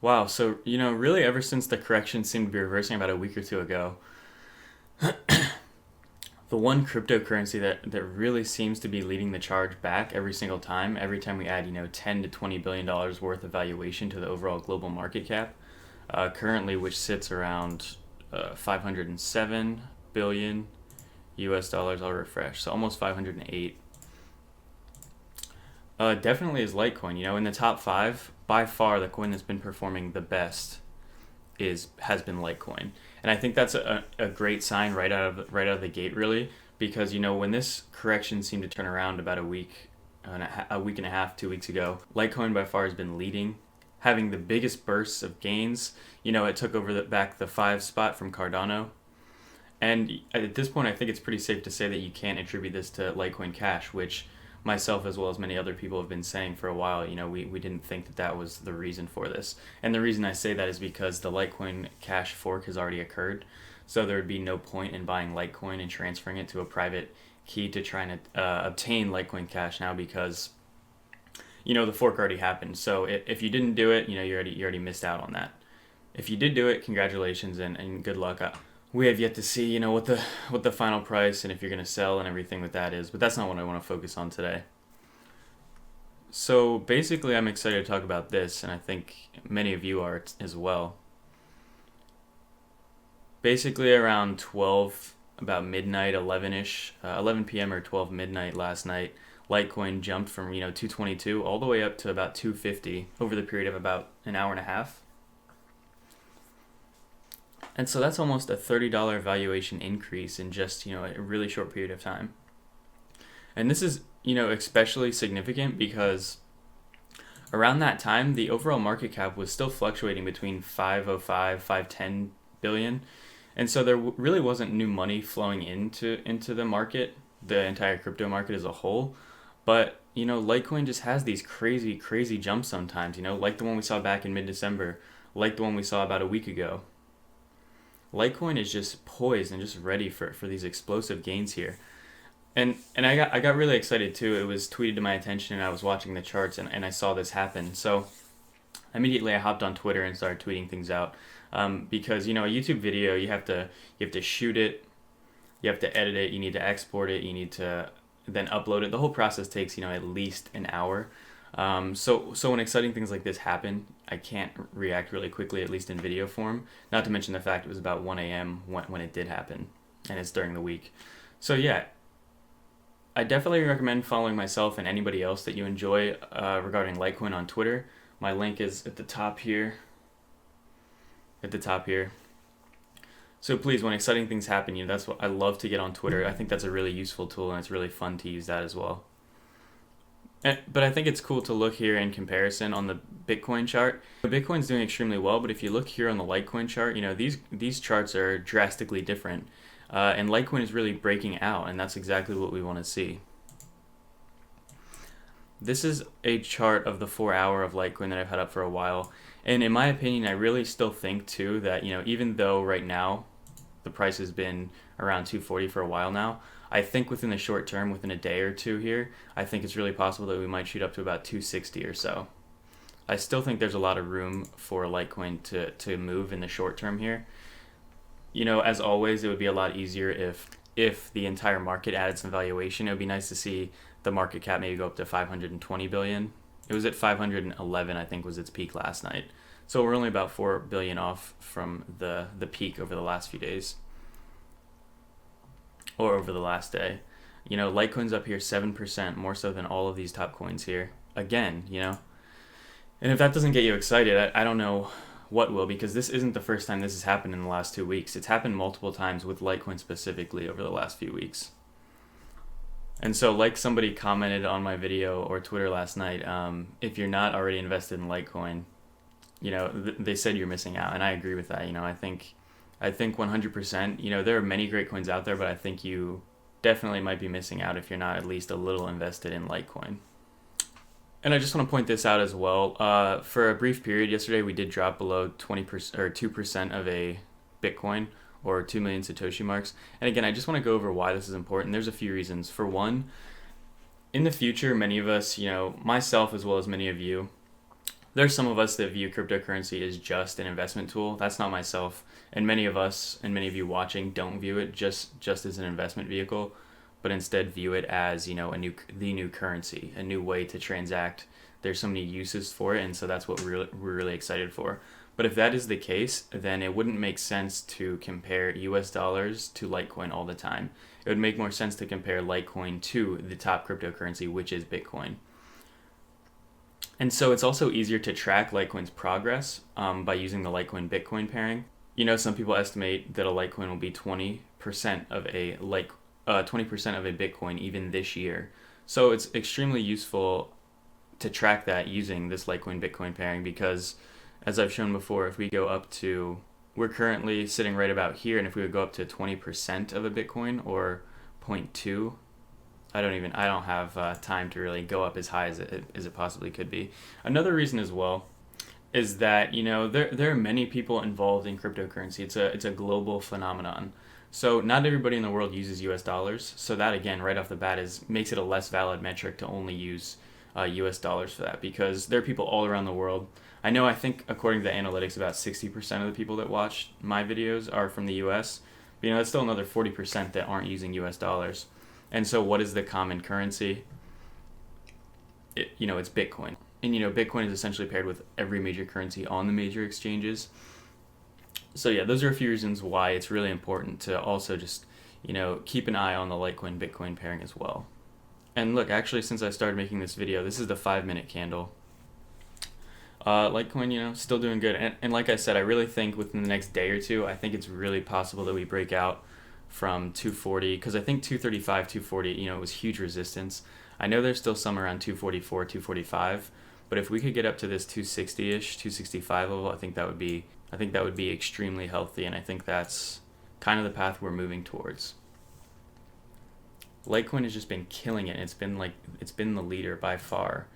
Wow, so really ever since the correction seemed to be reversing about a week or two ago, the one cryptocurrency that really seems to be leading the charge back every time we add, 10 to $20 billion worth of valuation to the overall global market cap, currently which sits around 507 billion US dollars. I'll refresh. So almost 508. Definitely is Litecoin. In the top five, by far the coin that's been performing the best is has been Litecoin, and I think that's a great sign right out of the gate, really, because when this correction seemed to turn around about a week and a half, 2 weeks ago, Litecoin by far has been leading, having the biggest bursts of gains. It took over back the five spot from Cardano, and at this point, I think it's pretty safe to say that you can't attribute this to Litecoin Cash, which myself as well as many other people have been saying for a while. We didn't think that was the reason for this. And the reason I say that is because the Litecoin Cash fork has already occurred. So there would be no point in buying Litecoin and transferring it to a private key to try and obtain Litecoin Cash now, because the fork already happened. So if you didn't do it, you already missed out on that. If you did do it, congratulations and good luck. We have yet to see, what the final price and if you're going to sell and everything with that is, but that's not what I want to focus on today. So basically, I'm excited to talk about this, and I think many of you are as well. Basically, around 12, about midnight, 11-ish, 11 p.m. or 12 midnight last night, Litecoin jumped from 222 all the way up to about 250 over the period of about an hour and a half. And so that's almost a $30 valuation increase in just, a really short period of time. And this is, especially significant because around that time, the overall market cap was still fluctuating between 505, 510 billion. And so there really wasn't new money flowing into the market, the entire crypto market as a whole. But, Litecoin just has these crazy, crazy jumps sometimes, like the one we saw back in mid-December, like the one we saw about a week ago. Litecoin is just poised and just ready for these explosive gains here. And I got really excited too. It was tweeted to my attention and I was watching the charts and I saw this happen. So immediately I hopped on Twitter and started tweeting things out. Because a YouTube video, you have to shoot it, you have to edit it, you need to export it, you need to then upload it. The whole process takes at least an hour. So when exciting things like this happen, I can't react really quickly, at least in video form. Not to mention the fact it was about 1 a.m. when it did happen, and it's during the week. So yeah, I definitely recommend following myself and anybody else that you enjoy regarding Litecoin on Twitter. My link is at the top here. So please, when exciting things happen, that's what I love to get on Twitter. I think that's a really useful tool, and it's really fun to use that as well. But I think it's cool to look here in comparison on the Bitcoin chart. Bitcoin's doing extremely well, but if you look here on the Litecoin chart, these charts are drastically different. And Litecoin is really breaking out, and that's exactly what we want to see. This is a chart of the 4 hour of Litecoin that I've had up for a while. And in my opinion, I really still think too that, even though right now the price has been around 240 for a while now, I think within the short term, within a day or two here, I think it's really possible that we might shoot up to about 260 or so. I still think there's a lot of room for Litecoin to move in the short term here. As always, it would be a lot easier if the entire market added some valuation. It would be nice to see the market cap maybe go up to 520 billion. It was at 511, I think, was its peak last night. So we're only about 4 billion off from the peak over the last few days. Or over the last day. Litecoin's up here 7%, more so than all of these top coins here. Again, And if that doesn't get you excited, I don't know what will, because this isn't the first time this has happened in the last 2 weeks. It's happened multiple times with Litecoin specifically over the last few weeks. And so, like somebody commented on my video or Twitter last night, if you're not already invested in Litecoin, they said you're missing out. And I agree with that. I think 100%, there are many great coins out there, but I think you definitely might be missing out if you're not at least a little invested in Litecoin. And I just want to point this out as well. For a brief period yesterday, we did drop below 20% or 2% of a Bitcoin, or 2 million Satoshi marks. And again, I just want to go over why this is important. There's a few reasons. For one, in the future, many of us, myself as well as many of you, There's some of us that view cryptocurrency as just an investment tool. That's not myself, and many of us and many of you watching don't view it just as an investment vehicle, but instead view it as, you know, the new currency, a new way to transact. There's so many uses for it, and so that's what we're really excited for. But if that is the case, then it wouldn't make sense to compare US dollars to Litecoin all the time. It would make more sense to compare Litecoin to the top cryptocurrency, which is Bitcoin. And so it's also easier to track Litecoin's progress by using the Litecoin Bitcoin pairing. You know, some people estimate that a Litecoin will be 20% of a 20% of a Bitcoin even this year. So it's extremely useful to track that using this Litecoin Bitcoin pairing because, as I've shown before, if we go up to, we're currently sitting right about here, and if we would go up to 20% of a Bitcoin or 0.2, I don't have time to really go up as high as it possibly could be. Another reason as well is that, you know, there are many people involved in cryptocurrency. It's a global phenomenon. So not everybody in the world uses US dollars. So that, again, right off the bat makes it a less valid metric to only use US dollars for that, because there are people all around the world. I think according to the analytics, about 60% of the people that watch my videos are from the US. But, you know, that's still another 40% that aren't using US dollars. And so what is the common currency? It's Bitcoin. And, you know, Bitcoin is essentially paired with every major currency on the major exchanges. So yeah, those are a few reasons why it's really important to also just, you know, keep an eye on the Litecoin Bitcoin pairing as well. And look, actually, since I started making this video, this is the 5-minute candle. Litecoin, you know, still doing good. And like I said, I really think within the next day or two, I think it's really possible that we break out from 240, because I think 235, 240, you know, it was huge resistance. I know there's still some around 244, 245, but if we could get up to this 260-ish, 265 level, I think that would be extremely healthy, and I think that's kind of the path we're moving towards. Litecoin has just been killing it. It's been the leader by far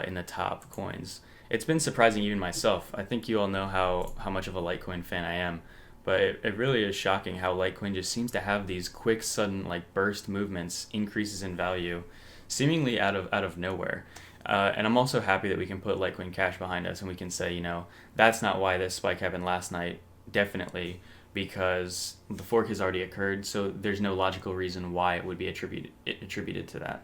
in the top coins. It's been surprising even myself. I think you all know how much of a Litecoin fan I am. But it really is shocking how Litecoin just seems to have these quick, sudden, like burst movements, increases in value, seemingly out of nowhere. And I'm also happy that we can put Litecoin Cash behind us and we can say, you know, that's not why this spike happened last night, definitely, because the fork has already occurred, so there's no logical reason why it would be attributed to that.